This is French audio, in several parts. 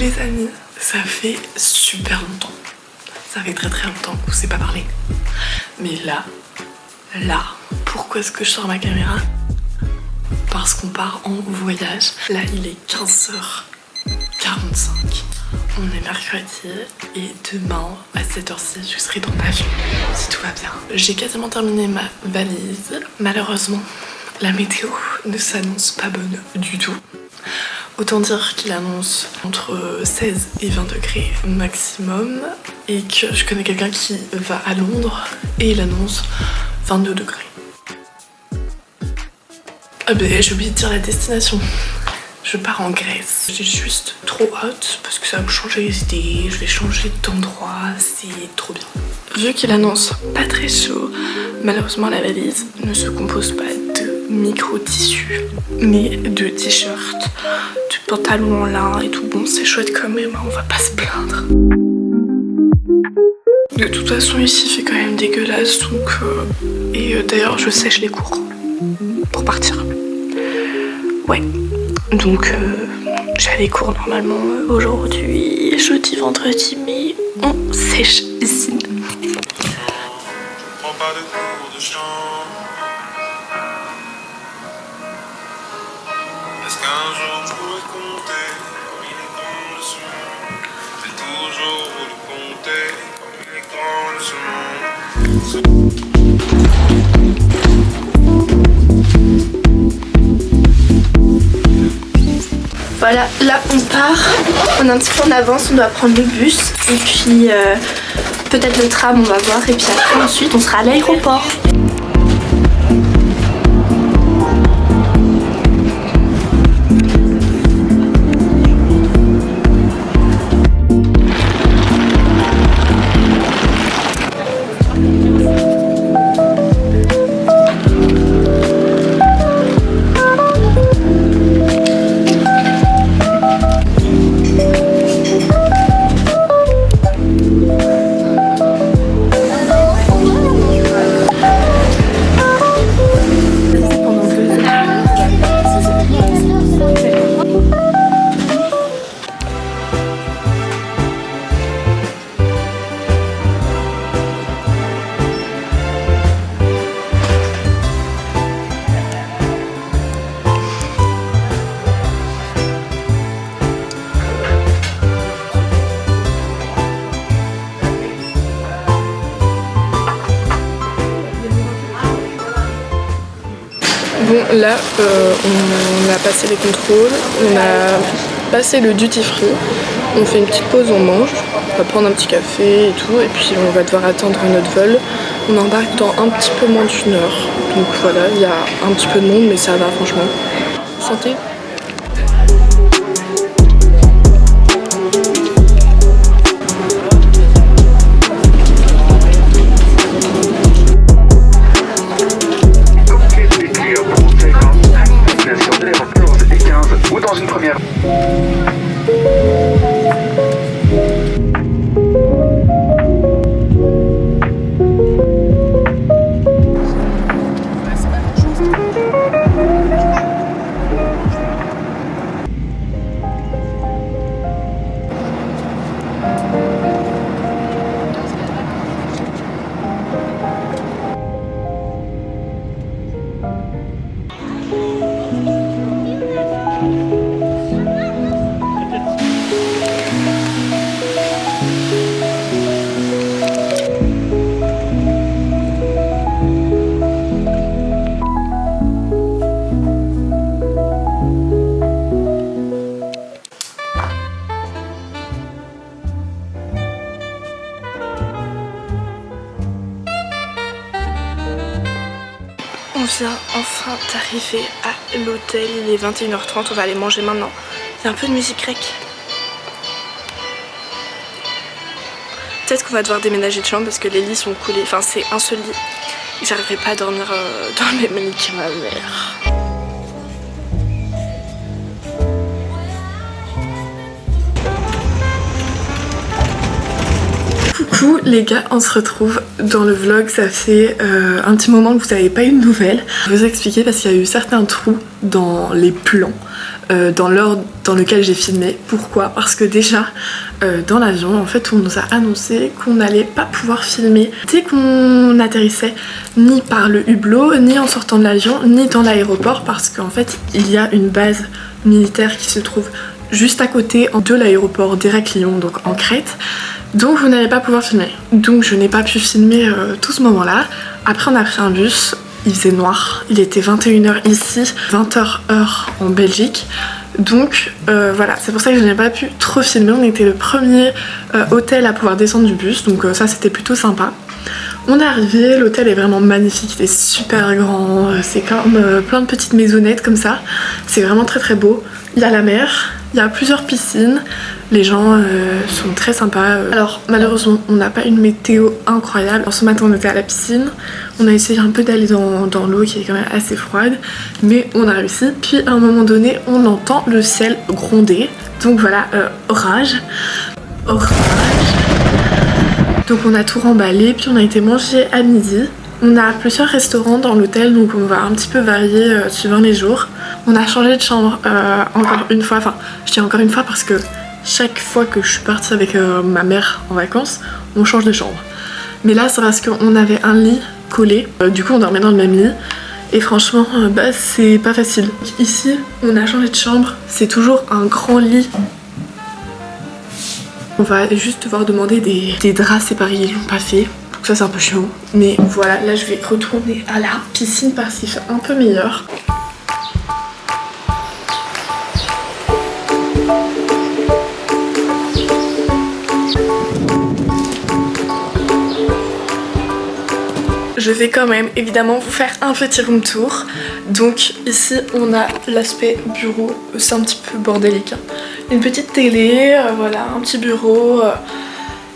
Les amis, ça fait super longtemps. Ça fait très longtemps qu'on s'est pas parlé. Mais là, pourquoi est-ce que je sors ma caméra? Parce qu'on part en voyage. Là, il est 15h45. On est mercredi et demain à 7h06 je serai dans l'avion si tout va bien. J'ai quasiment terminé ma valise. Malheureusement, la météo ne s'annonce pas bonne du tout. Autant dire qu'il annonce entre 16 et 20 degrés maximum et que je connais quelqu'un qui va à Londres et il annonce 22 degrés. Ah ben j'ai oublié de dire la destination. Je pars en Grèce. J'ai juste trop hâte parce que ça va me changer les idées, je vais changer d'endroit, c'est trop bien. Vu qu'il annonce pas très chaud, malheureusement la valise ne se compose pas de micro-tissus, mais de t-shirts, de pantalons en lin et tout. Bon, c'est chouette quand même, on va pas se plaindre. De toute façon, ici il fait quand même dégueulasse, donc... d'ailleurs, je sèche les cours pour partir. Ouais. Donc j'avais cours normalement aujourd'hui, jeudi, vendredi, mais on sèche ici. Est-ce qu'un jour je pourrais compter comme il est grand de ce monde? J'ai toujours voulu compter comme il est grand de ce monde. Voilà, là on part, on est un petit peu en avance, on doit prendre le bus et puis peut-être le tram, on va voir, et puis après ensuite on sera à l'aéroport. Bon là on a passé les contrôles, on a passé le duty free, on fait une petite pause, on mange, on va prendre un petit café et tout et puis on va devoir attendre notre vol. On embarque dans un petit peu moins d'1 heure, donc voilà, il y a un petit peu de monde mais ça va franchement. Santé. On vient enfin d'arriver à l'hôtel, il est 21h30, on va aller manger maintenant. Il y a un peu de musique grecque. Peut-être qu'on va devoir déménager de chambre parce que les lits sont coulés, enfin c'est un seul lit. J'arriverai pas à dormir dans le même lit que ma mère. Coucou les gars, on se retrouve dans le vlog, ça fait un petit moment que vous n'avez pas eu de nouvelles. Je vais vous expliquer parce qu'il y a eu certains trous dans les plans dans l'ordre dans lequel j'ai filmé. Pourquoi? Parce que déjà dans l'avion en fait on nous a annoncé qu'on n'allait pas pouvoir filmer dès qu'on atterrissait, ni par le hublot, ni en sortant de l'avion, ni dans l'aéroport, parce qu'en fait il y a une base militaire qui se trouve juste à côté de l'aéroport d'Héraklion, donc en Crète. Donc vous n'allez pas pouvoir filmer. Donc je n'ai pas pu filmer tout ce moment là. Après on a pris un bus, il faisait noir, il était 21h ici, 20h heure en Belgique. Donc voilà, c'est pour ça que je n'ai pas pu trop filmer. On était le premier hôtel à pouvoir descendre du bus, donc ça c'était plutôt sympa. On est arrivé, l'hôtel est vraiment magnifique, il est super grand, c'est comme plein de petites maisonnettes comme ça. C'est vraiment très très beau. Il y a la mer, il y a plusieurs piscines, les gens sont très sympas. Alors malheureusement on n'a pas une météo incroyable. Alors, ce matin on était à la piscine, on a essayé un peu d'aller dans l'eau qui est quand même assez froide, mais on a réussi. Puis à un moment donné on entend le ciel gronder, donc voilà, orage. Donc on a tout remballé, puis on a été manger à midi. On a plusieurs restaurants dans l'hôtel, donc on va un petit peu varier suivant les jours. On a changé de chambre encore une fois, enfin je dis encore une fois parce que chaque fois que je suis partie avec ma mère en vacances, on change de chambre. Mais là c'est parce qu'on avait un lit collé, du coup on dormait dans le même lit. Et franchement, bah, c'est pas facile. Ici, on a changé de chambre, c'est toujours un grand lit. On va juste devoir demander des draps séparés, ils l'ont pas fait. Donc ça c'est un peu chiant. Mais voilà, là je vais retourner à la piscine parce qu'il fait un peu meilleur. Je vais quand même évidemment vous faire un petit room tour. Donc ici on a l'aspect bureau, c'est un petit peu bordélique. Une petite télé, voilà, un petit bureau,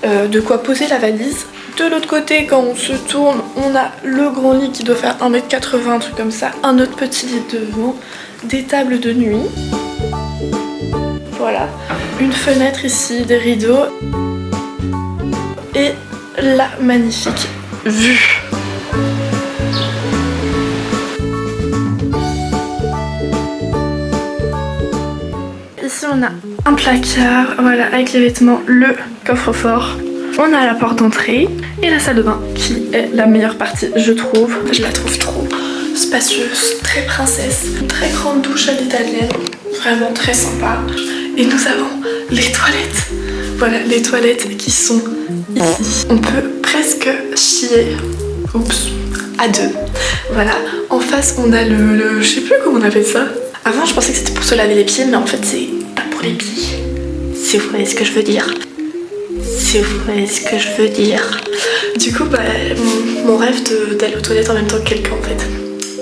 de quoi poser la valise. De l'autre côté, quand on se tourne, on a le grand lit qui doit faire 1m80, un truc comme ça. Un autre petit lit devant, des tables de nuit. Voilà, une fenêtre ici, des rideaux. Et la magnifique vue. Ici on a un placard, voilà, avec les vêtements, le coffre-fort. On a la porte d'entrée et la salle de bain qui est la meilleure partie, je trouve. Je la trouve trop spacieuse, très princesse. Une très grande douche à l'italienne, vraiment très sympa. Et nous avons les toilettes. Voilà, les toilettes qui sont ici. On peut presque chier, oups, à deux. Voilà, en face on a le je sais plus comment on appelle ça. Avant je pensais que c'était pour se laver les pieds, mais en fait c'est pas pour les pieds. Si vous voyez ce que je veux dire. Si vous voyez ce que je veux dire. Du coup bah mon rêve d'aller aux toilettes en même temps que quelqu'un en fait.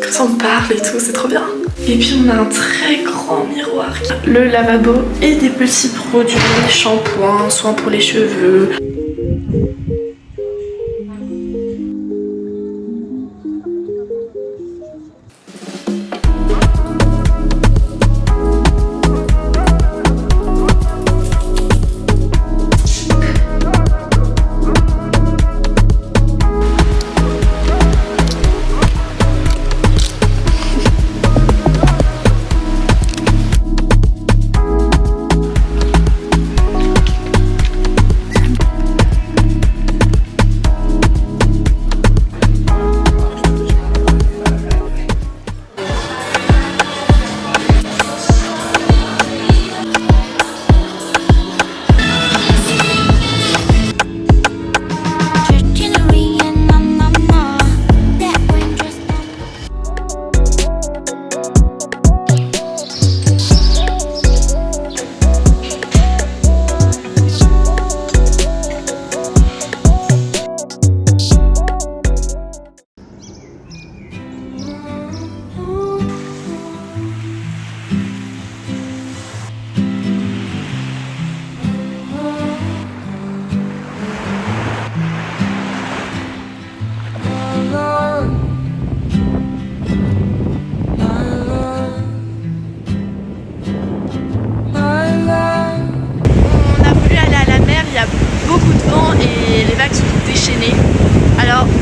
Comme ça on parle et tout, c'est trop bien. Et puis on a un très grand miroir. Le lavabo et des petits produits, shampoing, soins pour les cheveux.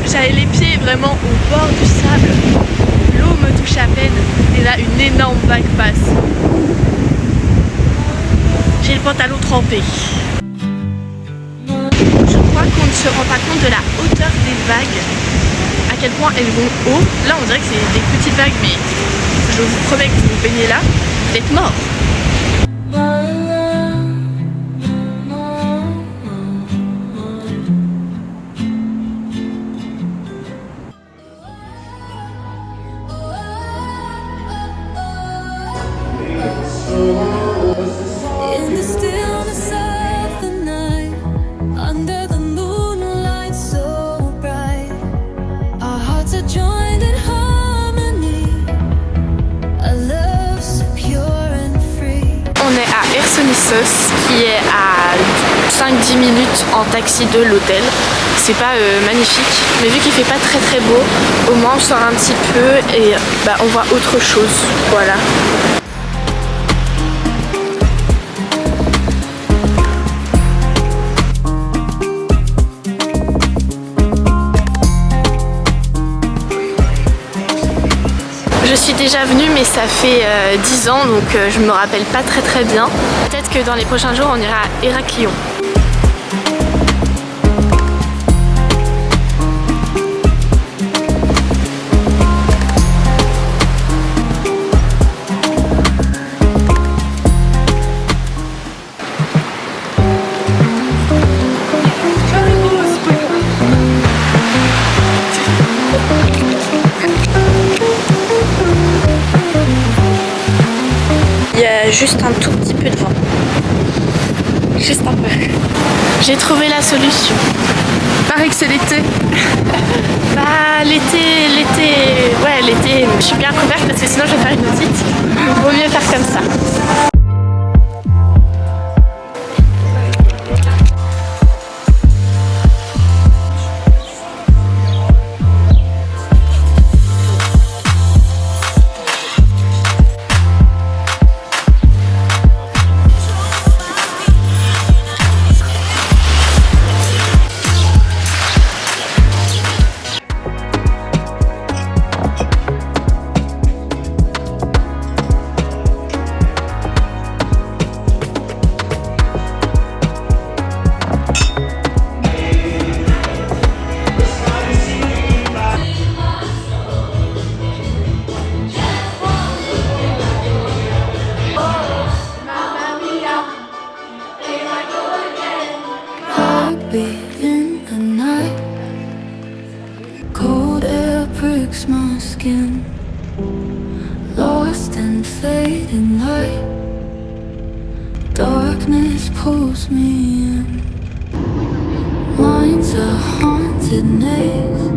J'avais les pieds vraiment au bord du sable, l'eau me touche à peine et là une énorme vague passe. J'ai le pantalon trempé. Je crois qu'on ne se rend pas compte de la hauteur des vagues, à quel point elles vont haut. Là on dirait que c'est des petites vagues, mais je vous promets que vous vous baignez là, vous êtes mort. In the stillness of the night, under the moonlight so bright, our hearts are joined in harmony, a love so pure and free. On est à Chersonissos, qui est à 5-10 minutes en taxi de l'hôtel. C'est pas magnifique, mais vu qu'il fait pas très beau, au moins on sort un petit peu et on voit autre chose. Voilà. Je suis déjà venue, mais ça fait 10 ans, donc je me rappelle pas très bien. Peut-être que dans les prochains jours on ira à Héraklion. Il y a juste un tout petit peu de vent. Juste un peu. J'ai trouvé la solution. Paraît que c'est l'été. l'été, je suis bien couverte parce que sinon je vais faire une otite. Vaut mieux faire comme ça. In the night, cold air pricks my skin, lost in fading light, darkness pulls me in. Mind's a haunted maze,